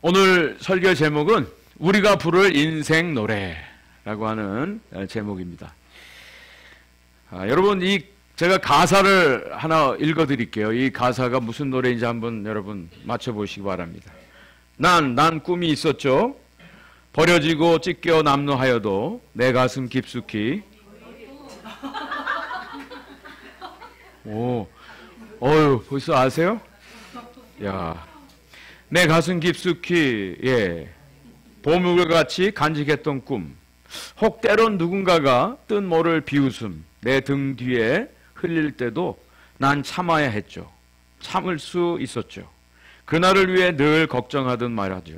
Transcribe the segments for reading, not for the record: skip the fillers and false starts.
오늘 설교 제목은 우리가 부를 인생 노래라고 하는 제목입니다. 여러분, 제가 가사를 하나 읽어드릴게요. 이 가사가 무슨 노래인지 한번 여러분 맞춰보시기 바랍니다. 난 꿈이 있었죠. 버려지고 찢겨 남루하여도 내 가슴 깊숙이. 벌써 아세요? 야. 내 가슴 깊숙이, 보물같이 간직했던 꿈, 혹 때론 누군가가 뜬 모를 비웃음, 내 등 뒤에 흘릴 때도 난 참아야 했죠. 참을 수 있었죠. 그날을 위해 늘 걱정하듯 말하죠.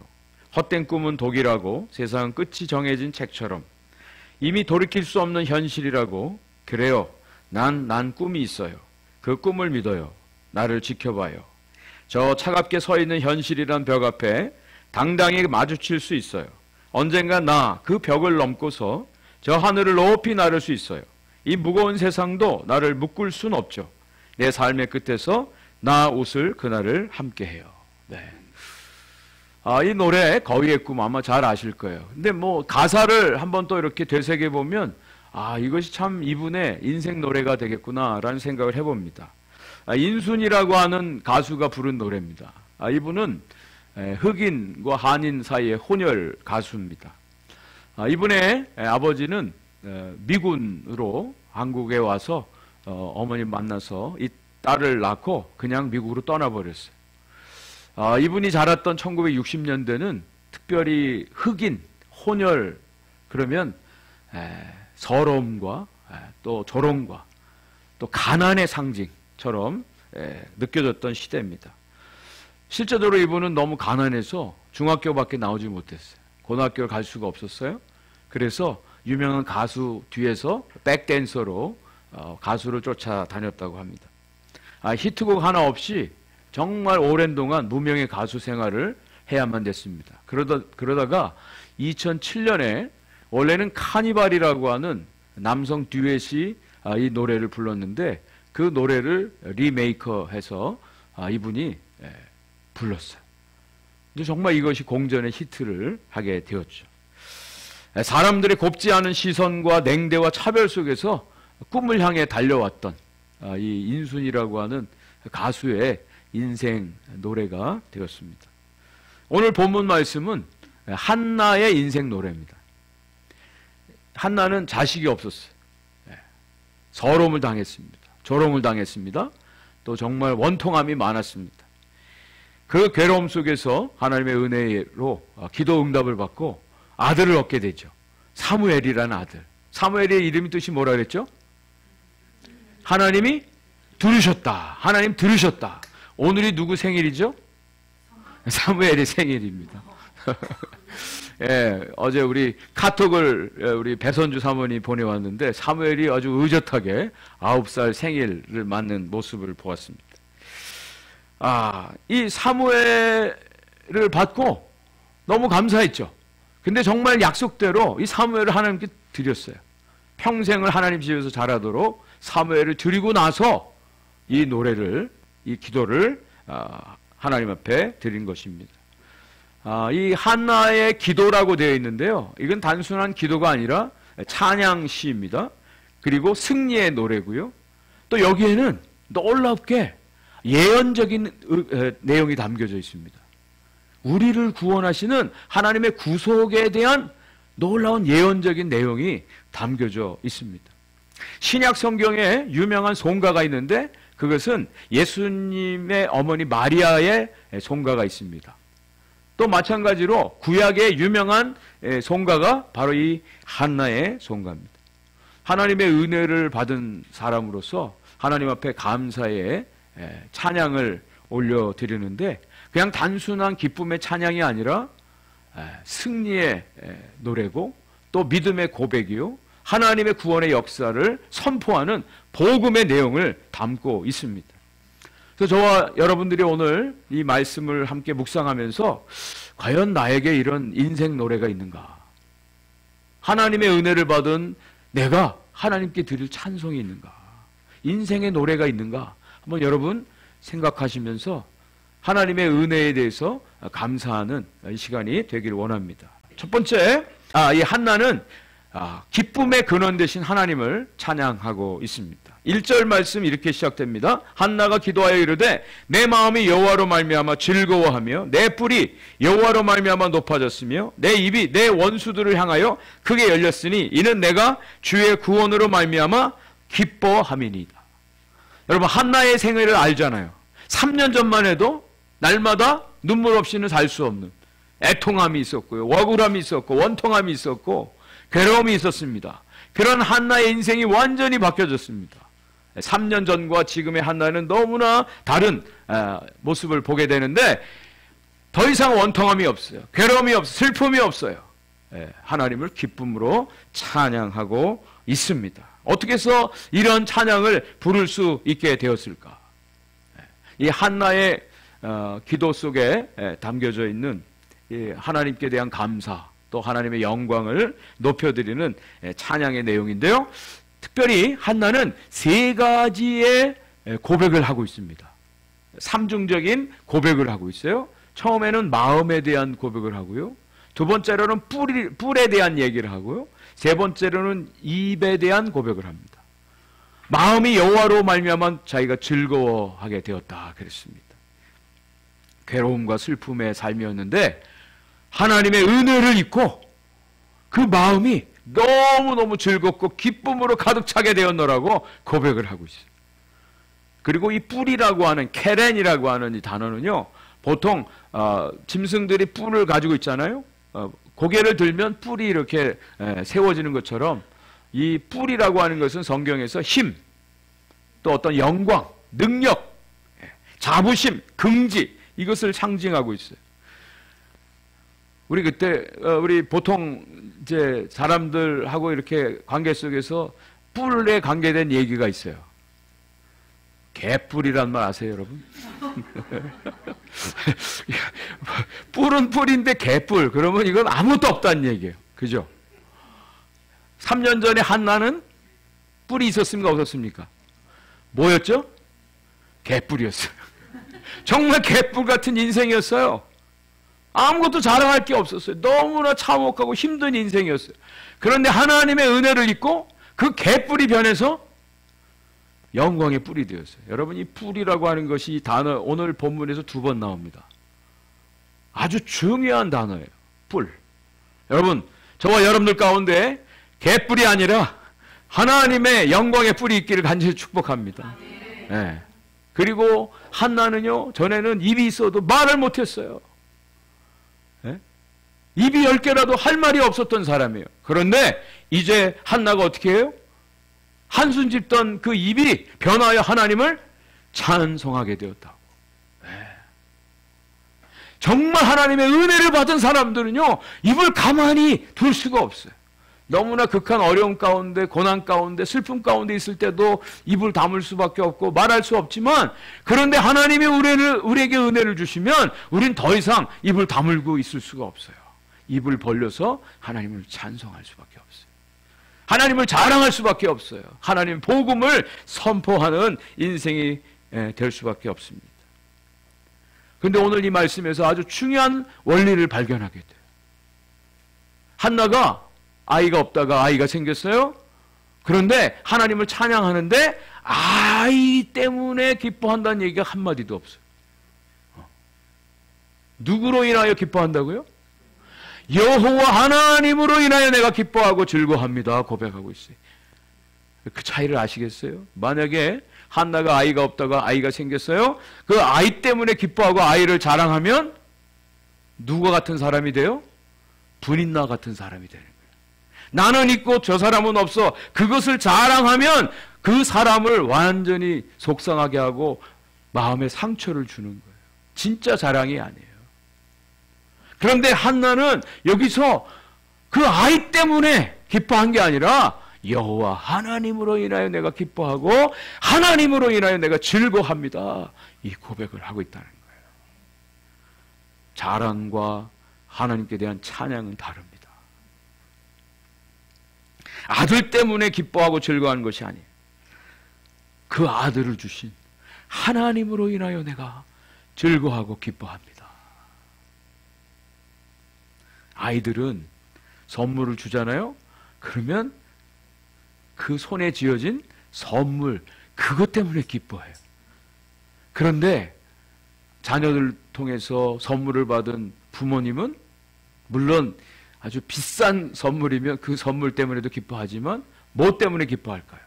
헛된 꿈은 독이라고 세상 끝이 정해진 책처럼 이미 돌이킬 수 없는 현실이라고. 그래요. 난 꿈이 있어요. 그 꿈을 믿어요. 나를 지켜봐요. 저 차갑게 서 있는 현실이란 벽 앞에 당당히 마주칠 수 있어요. 언젠가 나 그 벽을 넘고서 저 하늘을 높이 나를 수 있어요. 이 무거운 세상도 나를 묶을 순 없죠. 내 삶의 끝에서 나 웃을 그날을 함께해요. 네. 이 노래 거위의 꿈 아마 잘 아실 거예요. 근데 가사를 한번 또 이렇게 되새겨 보면 이것이 참 이분의 인생 노래가 되겠구나라는 생각을 해봅니다. 인순이라고 하는 가수가 부른 노래입니다. 이분은 흑인과 한인 사이의 혼혈 가수입니다. 이분의 아버지는 미군으로 한국에 와서 어머니 만나서 이 딸을 낳고 그냥 미국으로 떠나버렸어요. 이분이 자랐던 1960년대는 특별히 흑인, 혼혈 그러면 서러움과 또 조롱과 또 가난의 상징처럼 느껴졌던 시대입니다. 실제적으로 이분은 너무 가난해서 중학교밖에 나오지 못했어요. 고등학교를 갈 수가 없었어요. 그래서 유명한 가수 뒤에서 백댄서로 가수를 쫓아다녔다고 합니다. 히트곡 하나 없이 정말 오랜 동안 무명의 가수 생활을 해야만 됐습니다. 그러다가 2007년에 원래는 카니발이라고 하는 남성 듀엣이 이 노래를 불렀는데 그 노래를 리메이크해서 이분이 불렀어요. 근데 정말 이것이 공전의 히트를 하게 되었죠. 사람들의 곱지 않은 시선과 냉대와 차별 속에서 꿈을 향해 달려왔던 이 인순이라고 하는 가수의 인생 노래가 되었습니다. 오늘 본문 말씀은 한나의 인생 노래입니다. 한나는 자식이 없었어요. 서러움을 당했습니다. 조롱을 당했습니다. 또 정말 원통함이 많았습니다. 그 괴로움 속에서 하나님의 은혜로 기도 응답을 받고 아들을 얻게 되죠. 사무엘이라는 아들. 사무엘의 이름이 뜻이 뭐라 그랬죠? 하나님이 들으셨다. 하나님 들으셨다. 오늘이 누구 생일이죠? 사무엘의 생일입니다. 어제 우리 카톡을 우리 배선주 사모님이 보내왔는데 사무엘이 아주 의젓하게 9살 생일을 맞는 모습을 보았습니다. 이 사무엘을 받고 너무 감사했죠. 근데 정말 약속대로 이 사무엘을 하나님께 드렸어요. 평생을 하나님 집에서 자라도록 사무엘을 드리고 나서 이 노래를, 이 기도를 하나님 앞에 드린 것입니다. 이 한나의 기도라고 되어 있는데요. 이건 단순한 기도가 아니라 찬양시입니다. 그리고 승리의 노래고요. 또 여기에는 놀랍게 예언적인 내용이 담겨져 있습니다. 우리를 구원하시는 하나님의 구속에 대한 놀라운 예언적인 내용이 담겨져 있습니다. 신약 성경에 유명한 송가가 있는데 그것은 예수님의 어머니 마리아의 송가가 있습니다. 또 마찬가지로 구약의 유명한 송가가 바로 이 한나의 송가입니다. 하나님의 은혜를 받은 사람으로서 하나님 앞에 감사의 찬양을 올려드리는데 그냥 단순한 기쁨의 찬양이 아니라 승리의 노래고 또 믿음의 고백이요 하나님의 구원의 역사를 선포하는 복음의 내용을 담고 있습니다. 그래서 저와 여러분들이 오늘 이 말씀을 함께 묵상하면서 과연 나에게 이런 인생 노래가 있는가? 하나님의 은혜를 받은 내가 하나님께 드릴 찬송이 있는가? 인생의 노래가 있는가? 한번 여러분 생각하시면서 하나님의 은혜에 대해서 감사하는 이 시간이 되기를 원합니다. 첫 번째, 이 한나는 기쁨의 근원 되신 하나님을 찬양하고 있습니다. 1절 말씀 이렇게 시작됩니다. 한나가 기도하여 이르되 내 마음이 여호와로 말미암아 즐거워하며 내 뿔이 여호와로 말미암아 높아졌으며 내 입이 내 원수들을 향하여 크게 열렸으니 이는 내가 주의 구원으로 말미암아 기뻐함이니이다. 여러분, 한나의 생애를 알잖아요. 3년 전만 해도 날마다 눈물 없이는 살 수 없는 애통함이 있었고요, 억울함이 있었고, 원통함이 있었고, 괴로움이 있었습니다. 그런 한나의 인생이 완전히 바뀌어졌습니다. 3년 전과 지금의 한나는 너무나 다른 모습을 보게 되는데 더 이상 원통함이 없어요. 괴로움이 없어요. 슬픔이 없어요. 하나님을 기쁨으로 찬양하고 있습니다. 어떻게 해서 이런 찬양을 부를 수 있게 되었을까? 이 한나의 기도 속에 담겨져 있는 이 하나님께 대한 감사, 또 하나님의 영광을 높여드리는 찬양의 내용인데요. 특별히 한나는 세 가지의 고백을 하고 있습니다. 삼중적인 고백을 하고 있어요. 처음에는 마음에 대한 고백을 하고요. 두 번째로는 뿔에 대한 얘기를 하고요. 세 번째로는 입에 대한 고백을 합니다. 마음이 여호와로 말미암아 자기가 즐거워하게 되었다 그랬습니다. 괴로움과 슬픔의 삶이었는데 하나님의 은혜를 입고 그 마음이 너무너무 즐겁고 기쁨으로 가득 차게 되었노라고 고백을 하고 있어요. 그리고 이 뿔이라고 하는, 케렌이라고 하는 이 단어는요, 보통 짐승들이 뿔을 가지고 있잖아요. 고개를 들면 뿔이 이렇게 세워지는 것처럼 이 뿔이라고 하는 것은 성경에서 힘, 또 어떤 영광, 능력, 자부심, 긍지, 이것을 상징하고 있어요. 우리 그때 우리 보통 이제 사람들하고 이렇게 관계 속에서 뿔에 관계된 얘기가 있어요. 개뿔이란 말 아세요, 여러분? 뿔은 뿔인데 개뿔, 그러면 이건 아무것도 없다는 얘기예요. 그죠? 3년 전에 한나는 뿔이 있었습니까, 없었습니까? 뭐였죠? 개뿔이었어요. 정말 개뿔 같은 인생이었어요. 아무것도 자랑할 게 없었어요. 너무나 참혹하고 힘든 인생이었어요. 그런데 하나님의 은혜를 입고 그 개뿔이 변해서 영광의 뿔이 되었어요. 여러분, 이 뿔이라고 하는 것이 이 단어 오늘 본문에서 2번 나옵니다. 아주 중요한 단어예요. 뿔. 여러분, 저와 여러분들 가운데 개뿔이 아니라 하나님의 영광의 뿔이 있기를 간절히 축복합니다. 네. 그리고 한나는요, 전에는 입이 있어도 말을 못했어요. 네? 입이 10개라도 할 말이 없었던 사람이에요. 그런데 이제 한나가 어떻게 해요? 한숨 짓던 그 입이 변하여 하나님을 찬송하게 되었다고. 네. 정말 하나님의 은혜를 받은 사람들은요, 입을 가만히 둘 수가 없어요. 너무나 극한 어려움 가운데, 고난 가운데, 슬픔 가운데 있을 때도 입을 다물 수밖에 없고 말할 수 없지만, 그런데 하나님이 우리에게 은혜를 주시면 우린 더 이상 입을 다물고 있을 수가 없어요. 입을 벌려서 하나님을 찬송할 수밖에 없어요. 하나님을 자랑할 수밖에 없어요. 하나님 복음을 선포하는 인생이 될 수밖에 없습니다. 그런데 오늘 이 말씀에서 아주 중요한 원리를 발견하게 돼요. 한나가 아이가 없다가 아이가 생겼어요. 그런데 하나님을 찬양하는데 아이 때문에 기뻐한다는 얘기가 한마디도 없어요. 누구로 인하여 기뻐한다고요? 여호와 하나님으로 인하여 내가 기뻐하고 즐거워합니다 고백하고 있어요. 그 차이를 아시겠어요? 만약에 한나가 아이가 없다가 아이가 생겼어요. 그 아이 때문에 기뻐하고 아이를 자랑하면 누가 같은 사람이 돼요? 분인나 같은 사람이 되는 거예요. 나는 있고 저 사람은 없어. 그것을 자랑하면 그 사람을 완전히 속상하게 하고 마음에 상처를 주는 거예요. 진짜 자랑이 아니에요. 그런데 한나는 여기서 그 아이 때문에 기뻐한 게 아니라 여호와 하나님으로 인하여 내가 기뻐하고 하나님으로 인하여 내가 즐거워합니다. 이 고백을 하고 있다는 거예요. 자랑과 하나님께 대한 찬양은 다릅니다. 아들 때문에 기뻐하고 즐거워하는 것이 아니에요. 그 아들을 주신 하나님으로 인하여 내가 즐거워하고 기뻐합니다. 아이들은 선물을 주잖아요. 그러면 그 손에 쥐어진 선물, 그것 때문에 기뻐해요. 그런데 자녀들 통해서 선물을 받은 부모님은 물론 아주 비싼 선물이면 그 선물 때문에도 기뻐하지만 뭐 때문에 기뻐할까요?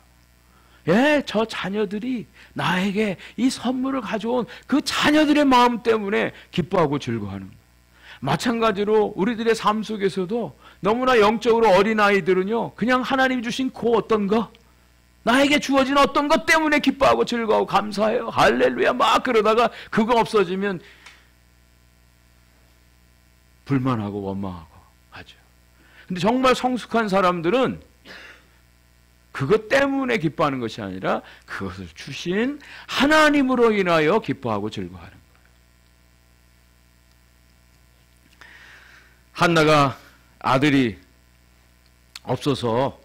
예, 저 자녀들이 나에게 이 선물을 가져온 그 자녀들의 마음 때문에 기뻐하고 즐거워하는 거예요. 마찬가지로 우리들의 삶 속에서도 너무나 영적으로 어린 아이들은요, 그냥 하나님 주신 그 어떤 거, 나에게 주어진 어떤 것 때문에 기뻐하고 즐거워하고 감사해요. 할렐루야 막 그러다가 그거 없어지면 불만하고 원망하고 하죠. 근데 정말 성숙한 사람들은 그것 때문에 기뻐하는 것이 아니라 그것을 주신 하나님으로 인하여 기뻐하고 즐거워하는 거예요. 한나가 아들이 없어서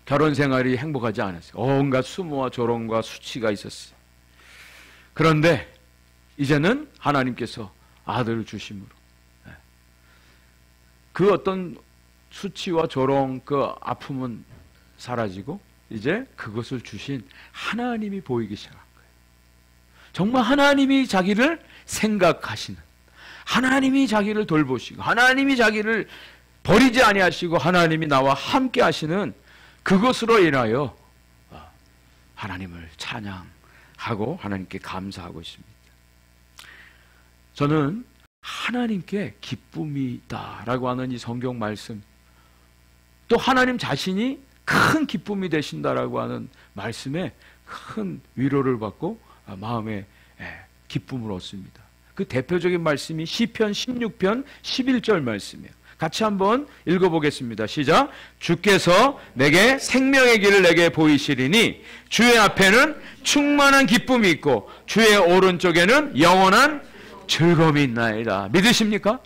결혼 생활이 행복하지 않았어요. 온갖 수모와 조롱과 수치가 있었어요. 그런데 이제는 하나님께서 아들을 주심으로 그 어떤 수치와 조롱, 그 아픔은 사라지고 이제 그것을 주신 하나님이 보이기 시작한 거예요. 정말 하나님이 자기를 생각하시는, 하나님이 자기를 돌보시고 하나님이 자기를 버리지 아니하시고 하나님이 나와 함께 하시는 그것으로 인하여 하나님을 찬양하고 하나님께 감사하고 있습니다. 저는 하나님께 기쁨이 있다라고 하는 이 성경 말씀, 또 하나님 자신이 큰 기쁨이 되신다라고 하는 말씀에 큰 위로를 받고 마음에 기쁨을 얻습니다. 그 대표적인 말씀이 시편 16편 11절 말씀이에요. 같이 한번 읽어보겠습니다. 시작. 주께서 내게 생명의 길을 내게 보이시리니 주의 앞에는 충만한 기쁨이 있고 주의 오른쪽에는 영원한 즐거움이 있나이다. 믿으십니까?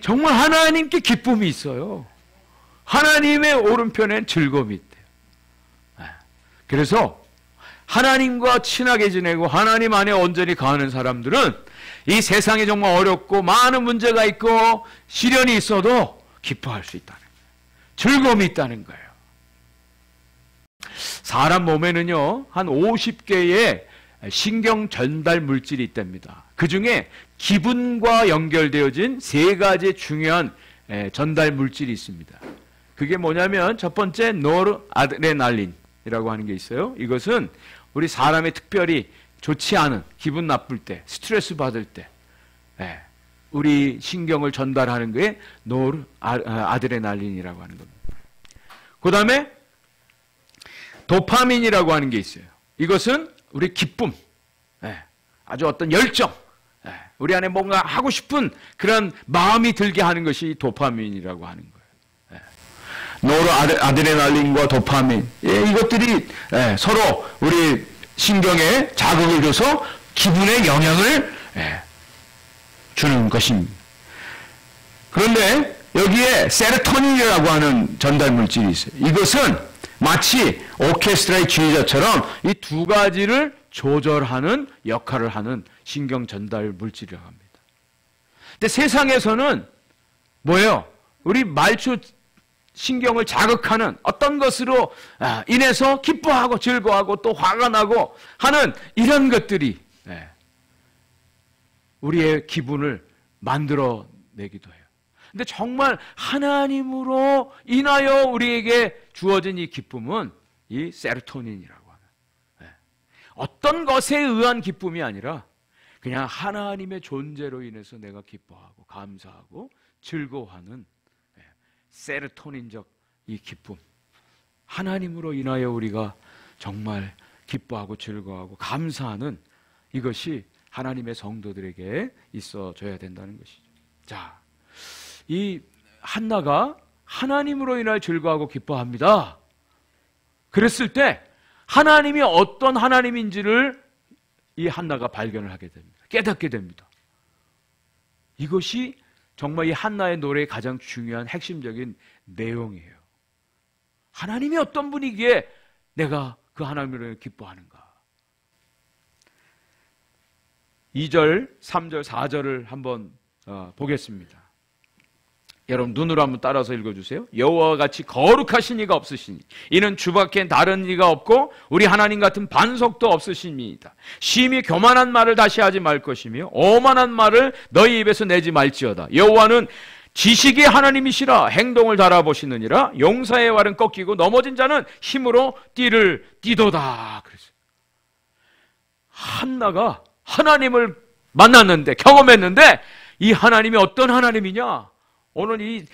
정말 하나님께 기쁨이 있어요. 하나님의 오른편엔 즐거움이 있대요. 그래서 하나님과 친하게 지내고 하나님 안에 온전히 거하는 사람들은 이 세상이 정말 어렵고 많은 문제가 있고 시련이 있어도 기뻐할 수 있다는 거예요. 즐거움이 있다는 거예요. 사람 몸에는요, 한 50개의 신경 전달 물질이 있답니다. 그 중에 기분과 연결되어진 3가지 중요한 전달 물질이 있습니다. 그게 뭐냐면 첫 번째 노르아드레날린이라고 하는 게 있어요. 이것은 우리 사람이 특별히 좋지 않은, 기분 나쁠 때, 스트레스 받을 때 우리 신경을 전달하는 게 노르아드레날린이라고 하는 겁니다. 그 다음에 도파민이라고 하는 게 있어요. 이것은 우리 기쁨, 아주 어떤 열정, 우리 안에 뭔가 하고 싶은 그런 마음이 들게 하는 것이 도파민이라고 하는 거예요. 노르아드레날린과 도파민, 이것들이 서로 우리 신경에 자극을 줘서 기분에 영향을 주는 것입니다. 그런데 여기에 세로토닌이라고 하는 전달 물질이 있어요. 이것은 마치 오케스트라의 지휘자처럼 이 2가지를 조절하는 역할을 하는 신경 전달 물질이라고 합니다. 근데 세상에서는 뭐예요? 우리 말초 신경을 자극하는 어떤 것으로 인해서 기뻐하고 즐거워하고 또 화가 나고 하는 이런 것들이 우리의 기분을 만들어내기도 해요. 근데 정말 하나님으로 인하여 우리에게 주어진 이 기쁨은 이 세로토닌이라고 하는, 어떤 것에 의한 기쁨이 아니라 그냥 하나님의 존재로 인해서 내가 기뻐하고 감사하고 즐거워하는 세로토닌적 이 기쁨, 하나님으로 인하여 우리가 정말 기뻐하고 즐거워하고 감사하는 이것이 하나님의 성도들에게 있어줘야 된다는 것이죠. 자, 이 한나가 하나님으로 인하여 즐거워하고 기뻐합니다. 그랬을 때 하나님이 어떤 하나님인지를 이 한나가 발견을 하게 됩니다. 깨닫게 됩니다. 이것이 정말 이 한나의 노래의 가장 중요한 핵심적인 내용이에요. 하나님이 어떤 분이기에 내가 그 하나님으로 기뻐하는가? 2절, 3절, 4절을 한번 보겠습니다. 여러분 눈으로 한번 따라서 읽어주세요. 여호와와 같이 거룩하신 이가 없으시니 이는 주밖에 다른 이가 없고 우리 하나님 같은 반석도 없으심이니이다. 심히 교만한 말을 다시 하지 말 것이며 오만한 말을 너희 입에서 내지 말지어다. 여호와는 지식의 하나님이시라. 행동을 달아보시느니라. 용사의 활은 꺾이고 넘어진 자는 힘으로 띠를 띠도다. 그랬어요. 한나가 하나님을 만났는데, 경험했는데, 이 하나님이 어떤 하나님이냐? 오늘 이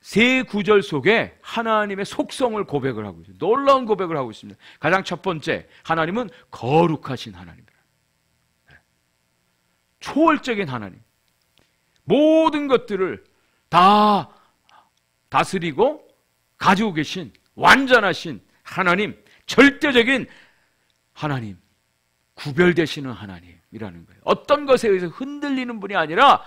세 구절 속에 하나님의 속성을 고백을 하고 있어요. 놀라운 고백을 하고 있습니다. 가장 첫 번째, 하나님은 거룩하신 하나님이다. 초월적인 하나님. 모든 것들을 다 다스리고 가지고 계신 완전하신 하나님, 절대적인 하나님, 구별되시는 하나님이라는 거예요. 어떤 것에 의해서 흔들리는 분이 아니라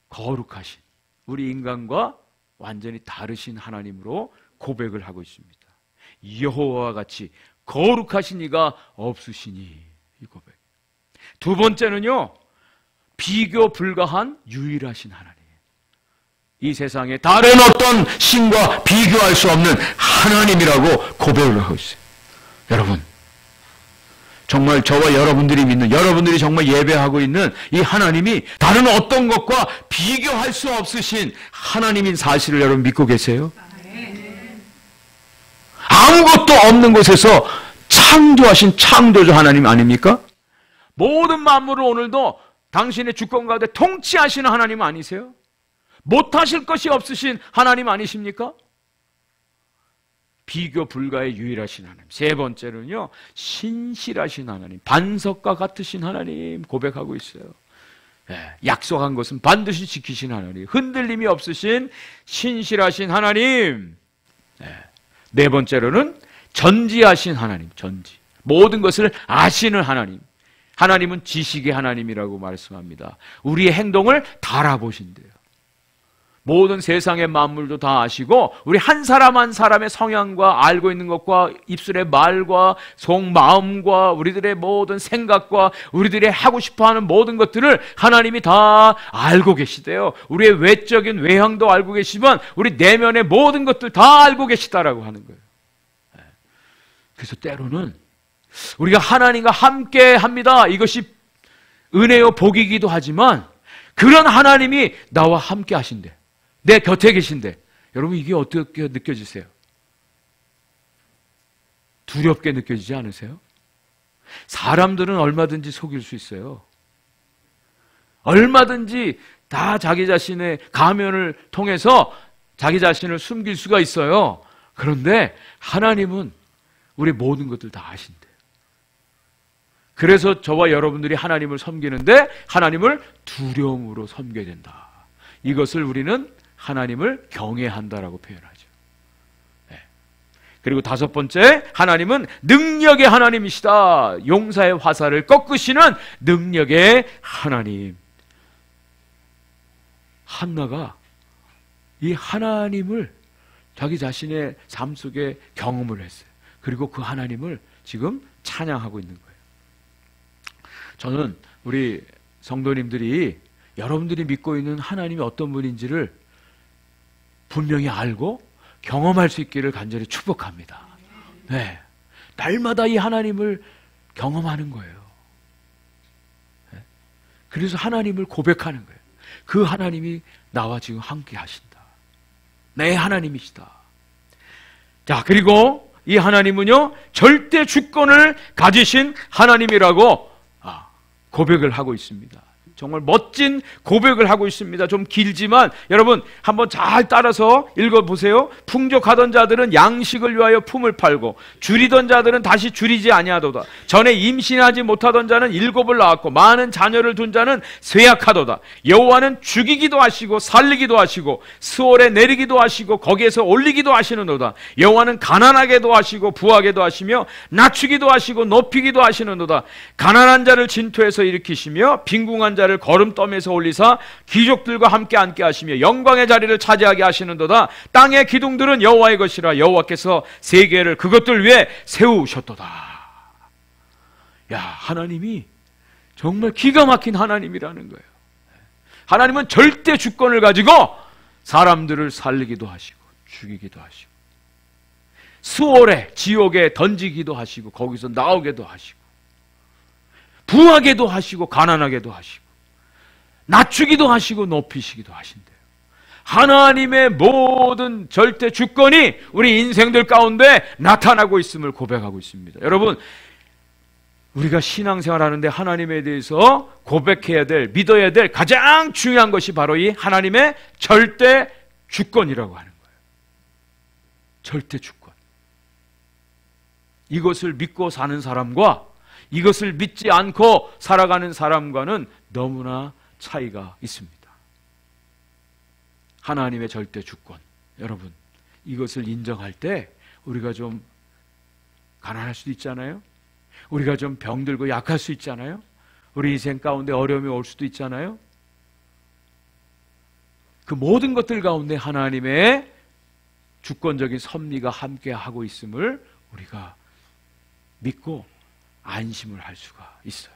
거룩하신, 우리 인간과 완전히 다르신 하나님으로 고백을 하고 있습니다. 여호와와 같이 거룩하신 이가 없으시니, 이 고백. 두 번째는요, 비교 불가한 유일하신 하나님. 이 세상에 다른 어떤 신과 비교할 수 없는 하나님이라고 고백을 하고 있어요. 여러분, 정말 저와 여러분들이 믿는, 여러분들이 정말 예배하고 있는 이 하나님이 다른 어떤 것과 비교할 수 없으신 하나님인 사실을 여러분 믿고 계세요? 아무것도 없는 곳에서 창조하신 창조주 하나님 아닙니까? 모든 만물을 오늘도 당신의 주권 가운데 통치하시는 하나님 아니세요? 못하실 것이 없으신 하나님 아니십니까? 비교 불가의 유일하신 하나님. 세 번째는요, 신실하신 하나님, 반석과 같으신 하나님 고백하고 있어요. 약속한 것은 반드시 지키신 하나님, 흔들림이 없으신 신실하신 하나님. 네 번째로는 전지하신 하나님, 전지. 모든 것을 아시는 하나님. 하나님은 지식의 하나님이라고 말씀합니다. 우리의 행동을 다 알아보신대요. 모든 세상의 만물도 다 아시고 우리 한 사람 한 사람의 성향과 알고 있는 것과 입술의 말과 속마음과 우리들의 모든 생각과 우리들의 하고 싶어하는 모든 것들을 하나님이 다 알고 계시대요. 우리의 외적인 외향도 알고 계시지만 우리 내면의 모든 것들 다 알고 계시다라고 하는 거예요. 그래서 때로는 우리가 하나님과 함께 합니다. 이것이 은혜요 복이기도 하지만 그런 하나님이 나와 함께 하신대. 내 곁에 계신데 여러분 이게 어떻게 느껴지세요? 두렵게 느껴지지 않으세요? 사람들은 얼마든지 속일 수 있어요. 얼마든지 다 자기 자신의 가면을 통해서 자기 자신을 숨길 수가 있어요. 그런데 하나님은 우리 모든 것들 다 아신대요. 그래서 저와 여러분들이 하나님을 섬기는데 하나님을 두려움으로 섬겨야 된다. 이것을 우리는 하나님을 경외한다라고 표현하죠. 네. 그리고 다섯 번째, 하나님은 능력의 하나님이시다. 용사의 화살을 꺾으시는 능력의 하나님. 한나가 이 하나님을 자기 자신의 삶 속에 경험을 했어요. 그리고 그 하나님을 지금 찬양하고 있는 거예요. 저는 우리 성도님들이 여러분들이 믿고 있는 하나님이 어떤 분인지를 분명히 알고 경험할 수 있기를 간절히 축복합니다. 네, 날마다 이 하나님을 경험하는 거예요. 네. 그래서 하나님을 고백하는 거예요. 그 하나님이 나와 지금 함께 하신다. 내 하나님이시다. 자, 그리고 이 하나님은요 절대 주권을 가지신 하나님이라고 고백을 하고 있습니다. 정말 멋진 고백을 하고 있습니다. 좀 길지만 여러분 한번 잘 따라서 읽어보세요. 풍족하던 자들은 양식을 위하여 품을 팔고 줄이던 자들은 다시 줄이지 아니하도다. 전에 임신하지 못하던 자는 7을 낳았고 많은 자녀를 둔 자는 쇠약하도다. 여호와는 죽이기도 하시고 살리기도 하시고 스올에 내리기도 하시고 거기에서 올리기도 하시는도다. 여호와는 가난하게도 하시고 부하게도 하시며 낮추기도 하시고 높이기도 하시는도다. 가난한 자를 진토에서 일으키시며 빈궁한 자를 거름더미에서 올리사 귀족들과 함께 앉게 하시며 영광의 자리를 차지하게 하시는도다. 땅의 기둥들은 여호와의 것이라. 여호와께서 세계를 그것들 위에 세우셨도다. 야, 하나님이 정말 기가 막힌 하나님이라는 거예요. 하나님은 절대 주권을 가지고 사람들을 살리기도 하시고 죽이기도 하시고 수월에 지옥에 던지기도 하시고 거기서 나오게도 하시고 부하게도 하시고 가난하게도 하시고 낮추기도 하시고 높이시기도 하신대요. 하나님의 모든 절대 주권이 우리 인생들 가운데 나타나고 있음을 고백하고 있습니다. 여러분, 우리가 신앙생활 하는데 하나님에 대해서 고백해야 될, 믿어야 될 가장 중요한 것이 바로 이 하나님의 절대 주권이라고 하는 거예요. 절대 주권. 이것을 믿고 사는 사람과 이것을 믿지 않고 살아가는 사람과는 너무나 차이가 있습니다. 하나님의 절대 주권. 여러분, 이것을 인정할 때 우리가 좀 가난할 수도 있잖아요. 우리가 좀 병들고 약할 수 있잖아요. 우리 인생 가운데 어려움이 올 수도 있잖아요. 그 모든 것들 가운데 하나님의 주권적인 섭리가 함께하고 있음을 우리가 믿고 안심을 할 수가 있어요.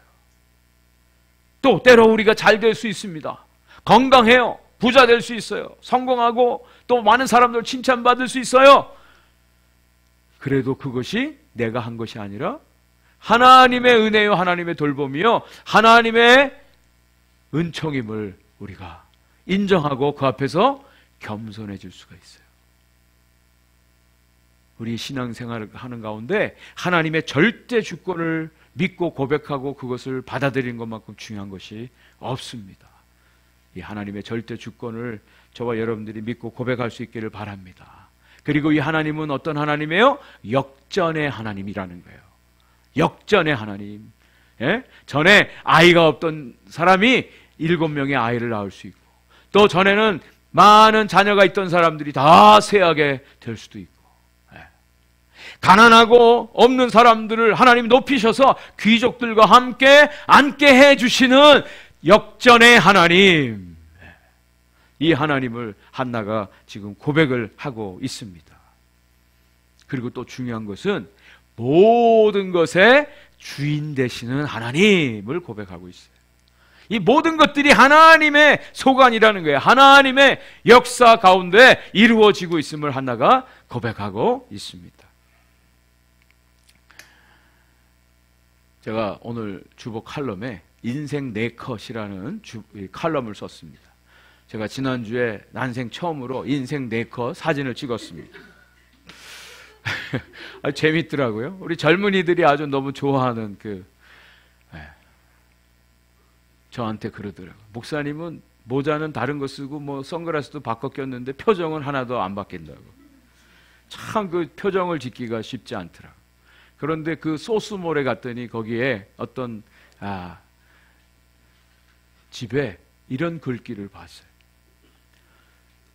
또 때로 우리가 잘 될 수 있습니다. 건강해요. 부자 될 수 있어요. 성공하고 또 많은 사람들 칭찬받을 수 있어요. 그래도 그것이 내가 한 것이 아니라 하나님의 은혜요, 하나님의 돌봄이요, 하나님의 은총임을 우리가 인정하고 그 앞에서 겸손해질 수가 있어요. 우리 신앙생활을 하는 가운데 하나님의 절대 주권을 믿고 고백하고 그것을 받아들이는 것만큼 중요한 것이 없습니다. 이 하나님의 절대 주권을 저와 여러분들이 믿고 고백할 수 있기를 바랍니다. 그리고 이 하나님은 어떤 하나님이에요? 역전의 하나님이라는 거예요. 역전의 하나님. 예? 전에 아이가 없던 사람이 7명의 아이를 낳을 수 있고, 또 전에는 많은 자녀가 있던 사람들이 다 세하게 될 수도 있고, 예. 가난하고 없는 사람들을 하나님 높이셔서 귀족들과 함께 앉게 해주시는 역전의 하나님. 예. 이 하나님을 한나가 지금 고백을 하고 있습니다. 그리고 또 중요한 것은 모든 것의 주인 되시는 하나님을 고백하고 있어요. 이 모든 것들이 하나님의 소관이라는 거예요. 하나님의 역사 가운데 이루어지고 있음을 한나가 고백하고 있습니다. 제가 오늘 주보 칼럼에 인생 4컷이라는 칼럼을 썼습니다. 제가 지난주에 난생 처음으로 인생 4컷 사진을 찍었습니다. 재밌더라고요. 우리 젊은이들이 아주 너무 좋아하는 저한테 그러더라고요. 목사님은 모자는 다른 거 쓰고 뭐 선글라스도 바꿔 꼈는데 표정은 하나도 안 바뀐다고. 참 그 표정을 짓기가 쉽지 않더라고요. 그런데 그 소스몰에 갔더니 거기에 어떤 집에 이런 글귀를 봤어요.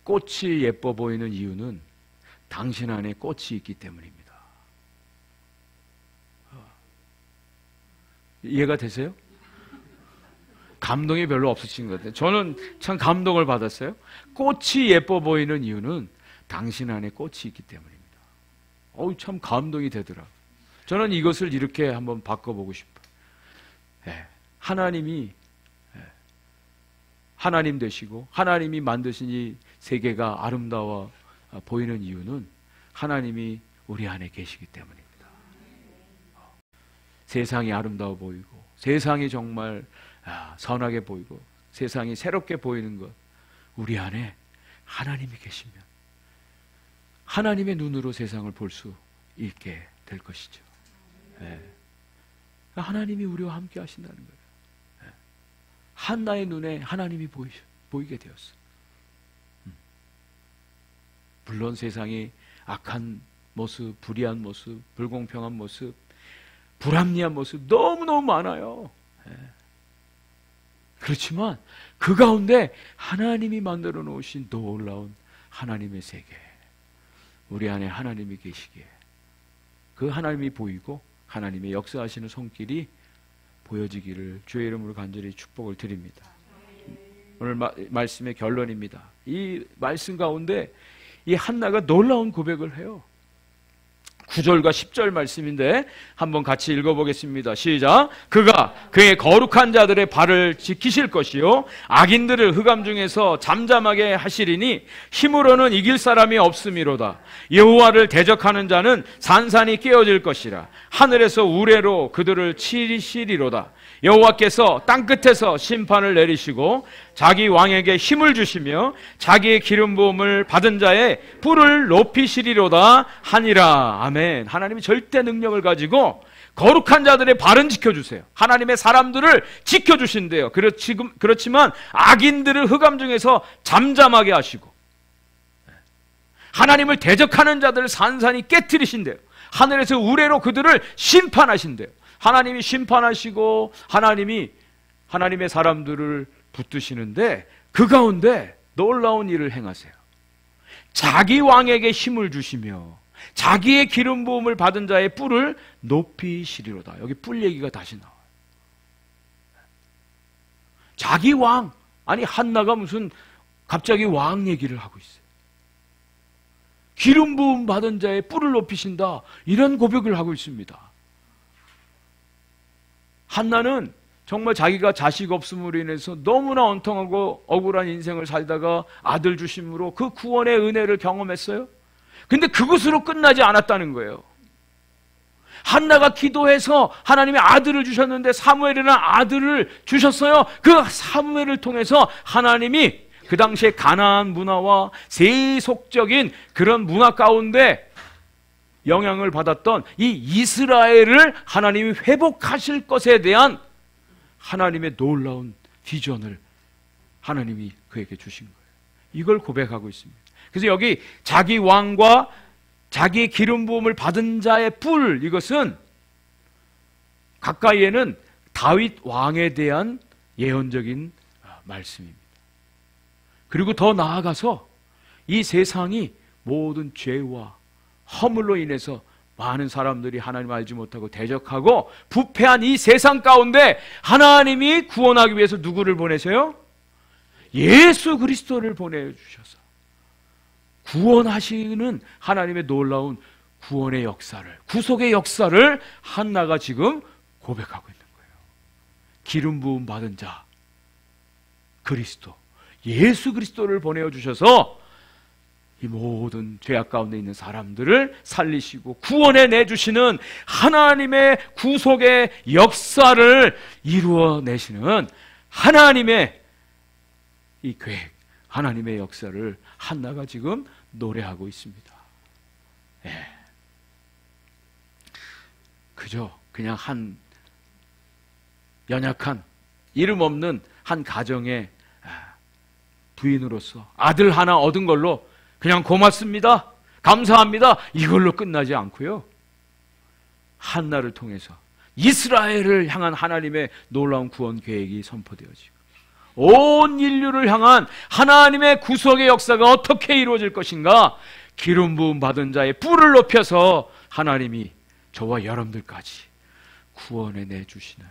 꽃이 예뻐 보이는 이유는 당신 안에 꽃이 있기 때문입니다. 이해가 되세요? 감동이 별로 없으신 것 같아요. 저는 참 감동을 받았어요. 꽃이 예뻐 보이는 이유는 당신 안에 꽃이 있기 때문입니다. 참 감동이 되더라고요. 저는 이것을 이렇게 한번 바꿔보고 싶어요. 하나님이 하나님 되시고 하나님이 만드신 이 세계가 아름다워 보이는 이유는 하나님이 우리 안에 계시기 때문입니다. 세상이 아름다워 보이고 세상이 정말 선하게 보이고 세상이 새롭게 보이는 것, 우리 안에 하나님이 계시면 하나님의 눈으로 세상을 볼 수 있게 될 것이죠. 하나님이 우리와 함께 하신다는 거예요. 한나의 눈에 하나님이 보이게 되었어요. 물론 세상이 악한 모습, 불의한 모습, 불공평한 모습, 불합리한 모습 너무너무 많아요. 그렇지만 그 가운데 하나님이 만들어 놓으신 놀라운 하나님의 세계, 우리 안에 하나님이 계시기에 그 하나님이 보이고 하나님의 역사하시는 손길이 보여지기를 주의 이름으로 간절히 축복을 드립니다. 오늘 말씀의 결론입니다. 이 말씀 가운데 이 한나가 놀라운 고백을 해요. 9절과 10절 말씀인데 한번 같이 읽어보겠습니다. 시작. 그가 그의 거룩한 자들의 발을 지키실 것이요 악인들을 흑암 중에서 잠잠하게 하시리니 힘으로는 이길 사람이 없음이로다. 여호와를 대적하는 자는 산산이 깨어질 것이라. 하늘에서 우레로 그들을 치시리로다. 여호와께서 땅끝에서 심판을 내리시고 자기 왕에게 힘을 주시며 자기의 기름 부음을 받은 자의 뿔을 높이시리로다 하니라. 아멘. 하나님이 절대 능력을 가지고 거룩한 자들의 발은 지켜주세요. 하나님의 사람들을 지켜주신대요. 그렇지만 악인들을 흑암 중에서 잠잠하게 하시고 하나님을 대적하는 자들을 산산히 깨뜨리신대요. 하늘에서 우레로 그들을 심판하신대요. 하나님이 심판하시고 하나님의 사람들을 붙드시는데 그 가운데 놀라운 일을 행하세요. 자기 왕에게 힘을 주시며 자기의 기름 부음을 받은 자의 뿔을 높이시리로다. 여기 뿔 얘기가 다시 나와요. 자기 왕, 아니 한나가 무슨 갑자기 왕 얘기를 하고 있어요. 기름 부음 받은 자의 뿔을 높이신다, 이런 고백을 하고 있습니다. 한나는 정말 자기가 자식 없음으로 인해서 너무나 원통하고 억울한 인생을 살다가 아들 주심으로 그 구원의 은혜를 경험했어요. 근데 그것으로 끝나지 않았다는 거예요. 한나가 기도해서 하나님이 아들을 주셨는데 사무엘이라는 아들을 주셨어요. 그 사무엘을 통해서 하나님이 그 당시에 가나안 문화와 세속적인 그런 문화 가운데 영향을 받았던 이 이스라엘을 하나님이 회복하실 것에 대한 하나님의 놀라운 비전을 하나님이 그에게 주신 거예요. 이걸 고백하고 있습니다. 그래서 여기 자기 왕과 자기의 기름 부음을 받은 자의 뿔, 이것은 가까이에는 다윗 왕에 대한 예언적인 말씀입니다. 그리고 더 나아가서 이 세상이 모든 죄와 허물로 인해서 많은 사람들이 하나님을 알지 못하고 대적하고 부패한 이 세상 가운데 하나님이 구원하기 위해서 누구를 보내세요? 예수 그리스도를 보내주셔서 구원하시는 하나님의 놀라운 구원의 역사를, 구속의 역사를 한나가 지금 고백하고 있는 거예요. 기름 부음 받은 자 그리스도, 예수 그리스도를 보내주셔서 이 모든 죄악 가운데 있는 사람들을 살리시고 구원해 내주시는 하나님의 구속의 역사를 이루어내시는 하나님의 이 계획, 하나님의 역사를 한나가 지금 노래하고 있습니다. 예. 그저 그냥 한 연약한 이름 없는 한 가정의 부인으로서 아들 하나 얻은 걸로 그냥 고맙습니다, 감사합니다, 이걸로 끝나지 않고요, 한나를 통해서 이스라엘을 향한 하나님의 놀라운 구원 계획이 선포되어지고 온 인류를 향한 하나님의 구속의 역사가 어떻게 이루어질 것인가, 기름 부음 받은 자의 뿔을 높여서 하나님이 저와 여러분들까지 구원해 내주시는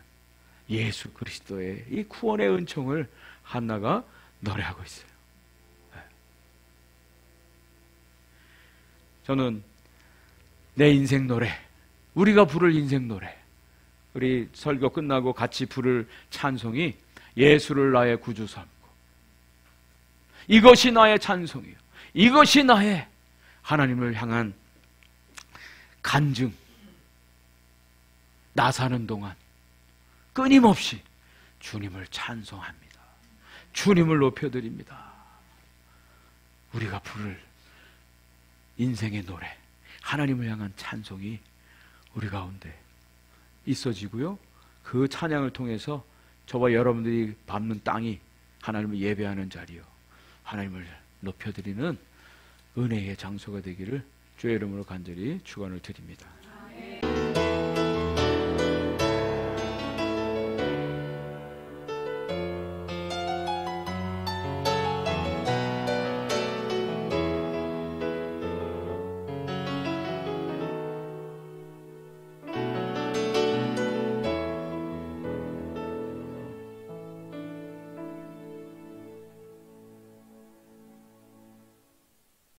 예수 그리스도의 이 구원의 은총을 한나가 노래하고 있어요. 저는 내 인생 노래, 우리가 부를 인생 노래, 우리 설교 끝나고 같이 부를 찬송이 예수를 나의 구주 삼고, 이것이 나의 찬송이요, 이것이 나의 하나님을 향한 간증. 나 사는 동안 끊임없이 주님을 찬송합니다. 주님을 높여드립니다. 우리가 부를 인생의 노래, 하나님을 향한 찬송이 우리 가운데 있어지고요, 그 찬양을 통해서 저와 여러분들이 밟는 땅이 하나님을 예배하는 자리요, 하나님을 높여드리는 은혜의 장소가 되기를 주의 이름으로 간절히 축원을 드립니다.